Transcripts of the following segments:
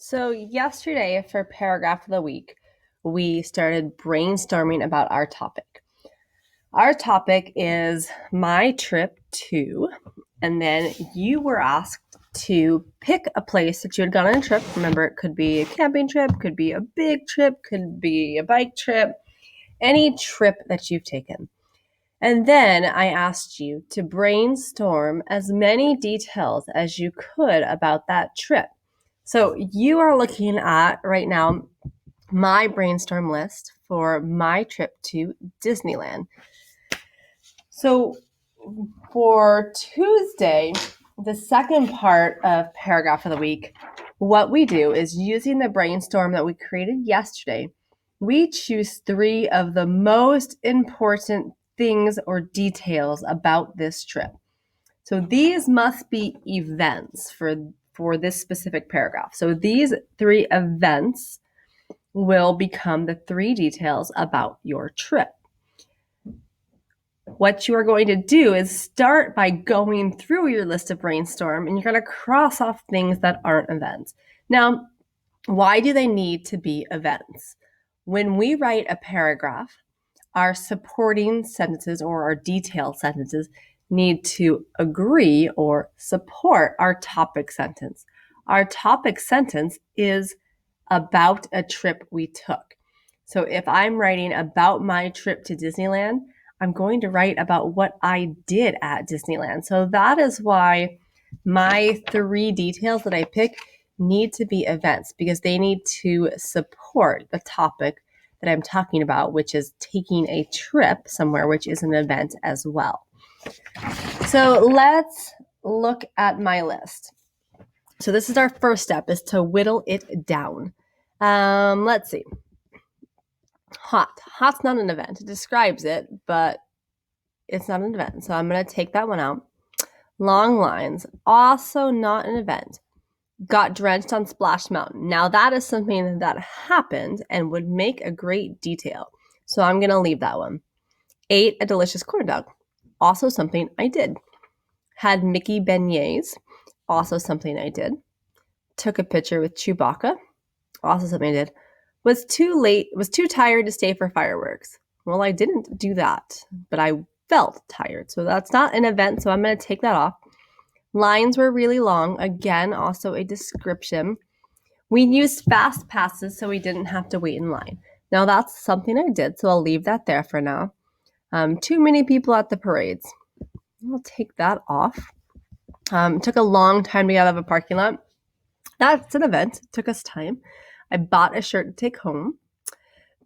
So, yesterday for paragraph of the week, we started brainstorming about our topic. Our topic is my trip to, and then you were asked to pick a place that you had gone on a trip. Remember, it could be a camping trip, could be a big trip, could be a bike trip, any trip that you've taken. And then I asked you to brainstorm as many details as you could about that trip. So you are looking at right now my brainstorm list for my trip to Disneyland. So for Tuesday, the second part of paragraph of the week, what we do is using the brainstorm that we created yesterday, we choose 3 of the most important things or details about this trip. So these must be events for this specific paragraph. So these 3 events will become the 3 details about your trip. What you are going to do is start by going through your list of brainstorm, and you're going to cross off things that aren't events. Now, why do they need to be events? When we write a paragraph, our supporting sentences or our detailed sentences need to agree or support our topic sentence. Our topic sentence is about a trip we took. So if I'm writing about my trip to Disneyland, I'm going to write about what I did at Disneyland. So that is why my 3 details that I pick need to be events, because they need to support the topic that I'm talking about, which is taking a trip somewhere, which is an event as well. So let's look at my list. So this is our first step, is to whittle it down. Let's see. Hot. Hot's not an event. It describes it, but it's not an event. So I'm going to take that one out. Long lines. Also not an event. Got drenched on Splash Mountain. Now that is something that happened and would make a great detail. So I'm going to leave that one. Ate a delicious corn dog. Also something I did. Had Mickey beignets. Also something I did. Took a picture with Chewbacca. Also something I did. Was too tired to stay for fireworks. Well, I didn't do that, but I felt tired. So that's not an event, so I'm going to take that off. Lines were really long. Again, also a description. We used fast passes so we didn't have to wait in line. Now that's something I did, so I'll leave that there for now. Too many people at the parades. I'll take that off. Took a long time to get out of a parking lot. That's an event. It took us time. I bought a shirt to take home.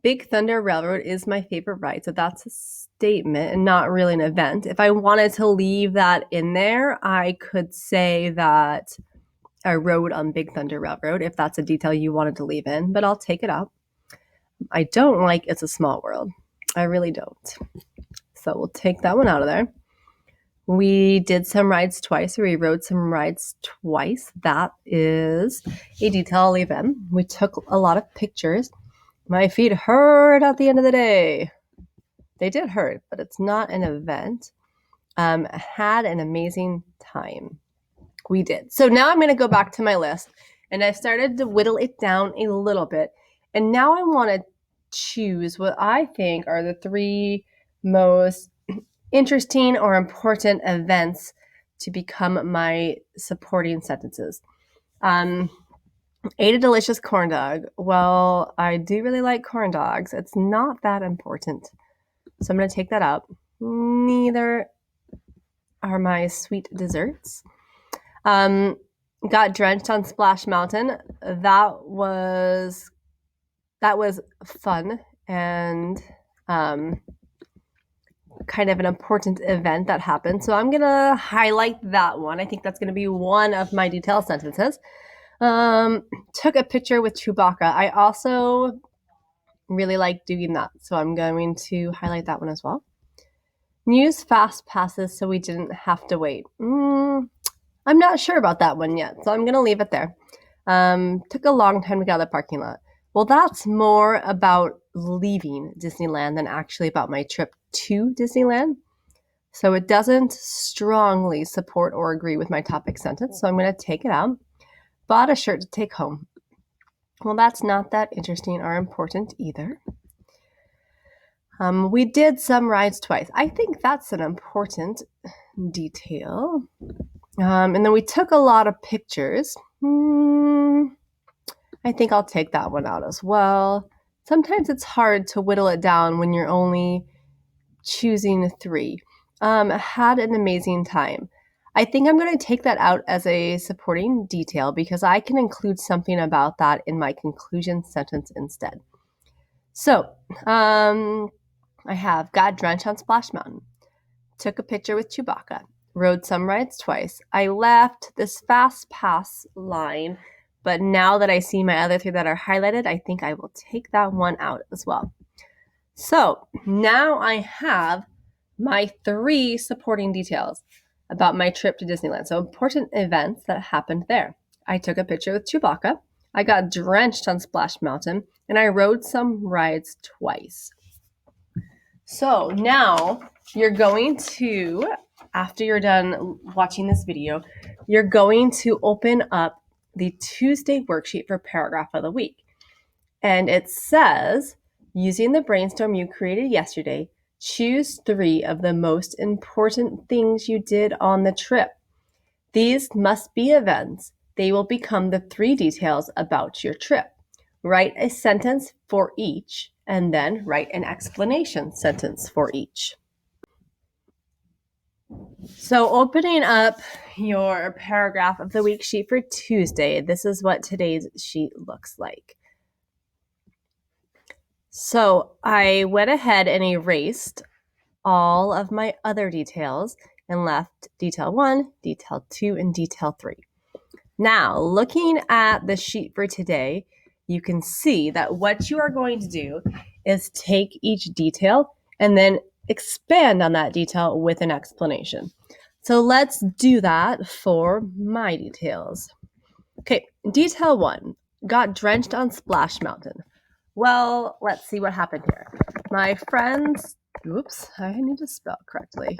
Big Thunder Railroad is my favorite ride, so that's a statement and not really an event. If I wanted to leave that in there, I could say that I rode on Big Thunder Railroad, if that's a detail you wanted to leave in, but I'll take it out. I don't like It's a Small World. I really don't. So we'll take that one out of there. We did some rides twice, or we rode some rides twice. That is a detail I'll leave in. We took a lot of pictures. My feet hurt at the end of the day. They did hurt, but it's not an event. Had an amazing time. We did. So now I'm going to go back to my list, and I've started to whittle it down a little bit. And now I want to choose what I think are the 3 most interesting or important events to become my supporting sentences. Ate a delicious corn dog. Well, I do really like corn dogs. It's not that important. So I'm going to take that out. Neither are my sweet desserts. Got drenched on Splash Mountain. That was fun and kind of an important event that happened. So I'm going to highlight that one. I think that's going to be one of my detailed sentences. Took a picture with Chewbacca. I also really like doing that. So I'm going to highlight that one as well. Use fast passes so we didn't have to wait. I'm not sure about that one yet, so I'm going to leave it there. Took a long time to get out of the parking lot. Well, that's more about leaving Disneyland than actually about my trip to Disneyland. So it doesn't strongly support or agree with my topic sentence, so I'm going to take it out. Bought a shirt to take home. Well, that's not that interesting or important either. We did some rides twice. I think that's an important detail. And then we took a lot of pictures. I think I'll take that one out as well. Sometimes it's hard to whittle it down when you're only choosing 3. Had an amazing time. I think I'm going to take that out as a supporting detail because I can include something about that in my conclusion sentence instead. So, I have got drenched on Splash Mountain, took a picture with Chewbacca, rode some rides twice. I left this fast pass line, but now that I see my other 3 that are highlighted, I think I will take that one out as well. So now I have my 3 supporting details about my trip to Disneyland. So important events that happened there. I took a picture with Chewbacca. I got drenched on Splash Mountain, and I rode some rides twice. So now you're going to, after you're done watching this video, you're going to open up the Tuesday worksheet for paragraph of the week. And it says, using the brainstorm you created yesterday, choose 3 of the most important things you did on the trip. These must be events. They will become the 3 details about your trip. Write a sentence for each, and then write an explanation sentence for each. So opening up your paragraph of the week sheet for Tuesday, this is what today's sheet looks like. So I went ahead and erased all of my other details and left detail 1, detail 2, and detail 3. Now, looking at the sheet for today, you can see that what you are going to do is take each detail and then expand on that detail with an explanation. So let's do that for my details. Okay, detail 1, got drenched on Splash Mountain. Well, let's see what happened here. My friends, I need to spell correctly,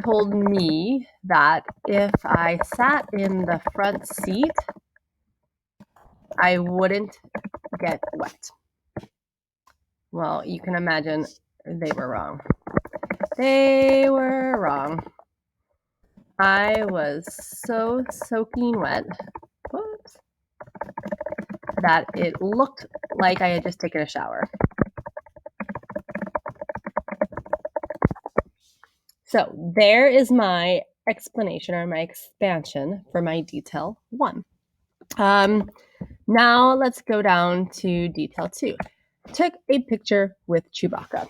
told me that if I sat in the front seat, I wouldn't get wet. Well, you can imagine they were wrong. They were wrong. I was so soaking wet that it looked like I had just taken a shower. So there is my explanation or my expansion for my detail 1. Now let's go down to detail 2. Took a picture with Chewbacca.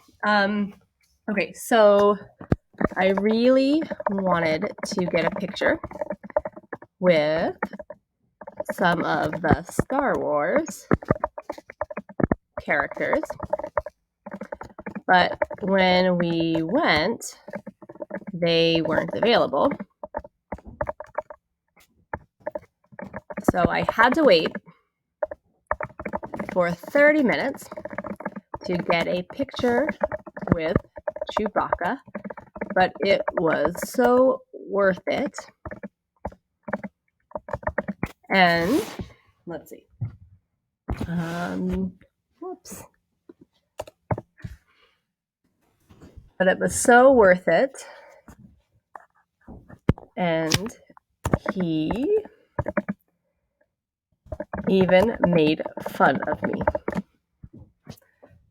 Okay, so I really wanted to get a picture with some of the Star Wars characters, but when we went, they weren't available. So I had to wait for 30 minutes to get a picture with Chewbacca, but it was so worth it. And let's see. But it was so worth it. And he even made fun of me.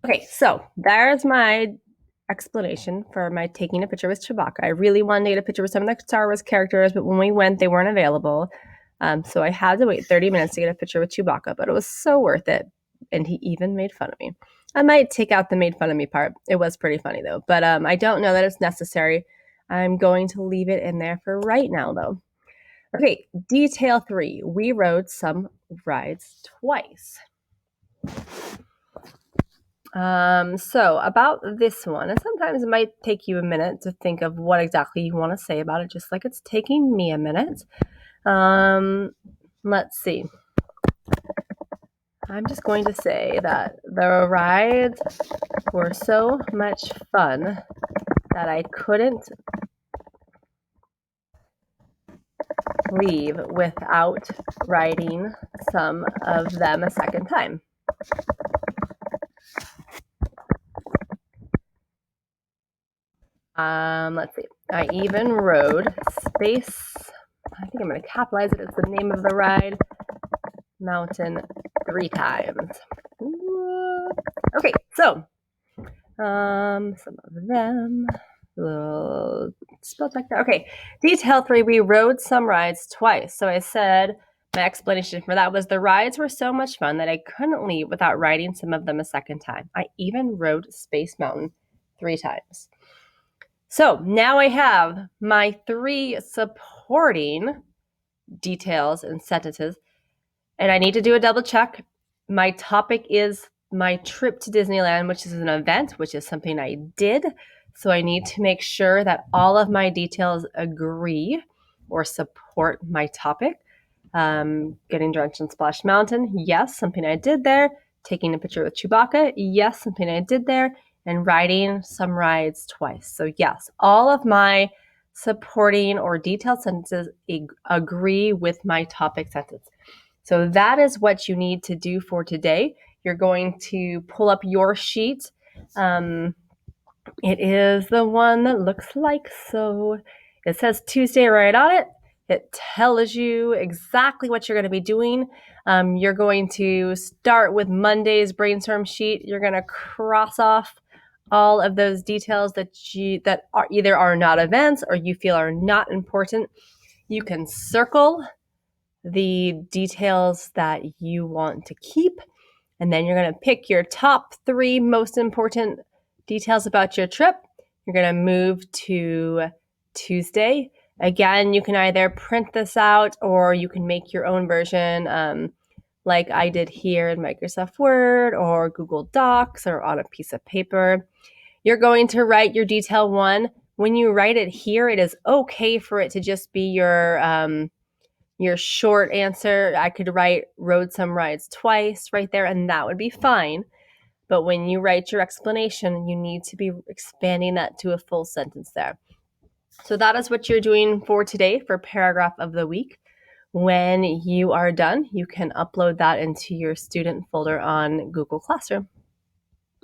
Okay, so there's my explanation for my taking a picture with Chewbacca. I really wanted to get a picture with some of the Star Wars characters, but when we went, they weren't available. So I had to wait 30 minutes to get a picture with Chewbacca, but it was so worth it. And he even made fun of me. I might take out the made fun of me part. It was pretty funny though, but I don't know that it's necessary. I'm going to leave it in there for right now though. Okay, detail 3. We rode some rides twice. So about this one, and sometimes it might take you a minute to think of what exactly you want to say about it, just like it's taking me a minute. Let's see. I'm just going to say that the rides were so much fun that I couldn't leave without writing some of them a second time? Let's see. I even rode Space, I think I'm going to capitalize it. It's the name of the ride, Mountain 3 times. Okay, so some of them, little spelled like that. Okay, detail 3, we rode some rides twice. So I said my explanation for that was the rides were so much fun that I couldn't leave without riding some of them a second time. I even rode Space Mountain 3 times. So now I have my 3 supporting details and sentences, and I need to do a double check. My topic is my trip to Disneyland, which is an event, which is something I did. So I need to make sure that all of my details agree or support my topic. Getting drenched in Splash Mountain, yes, something I did there. Taking a picture with Chewbacca, yes, something I did there. And riding some rides twice. So yes, all of my supporting or detailed sentences agree with my topic sentence. So that is what you need to do for today. You're going to pull up your sheet. It is the one that looks like so. It says Tuesday right on it. It tells you exactly what you're going to be doing. You're going to start with Monday's brainstorm sheet. You're going to cross off all of those details that are either are not events or you feel are not important. You can circle the details that you want to keep, and then you're going to pick your top 3 most important details about your trip. You're going to move to Tuesday. Again, you can either print this out or you can make your own version, like I did here in Microsoft Word or Google Docs or on a piece of paper. You're going to write your detail 1. When you write it here, it is okay for it to just be your short answer. I could write rode some rides twice right there, and that would be fine. But when you write your explanation, you need to be expanding that to a full sentence there. So that is what you're doing for today for paragraph of the week. When you are done, you can upload that into your student folder on Google Classroom.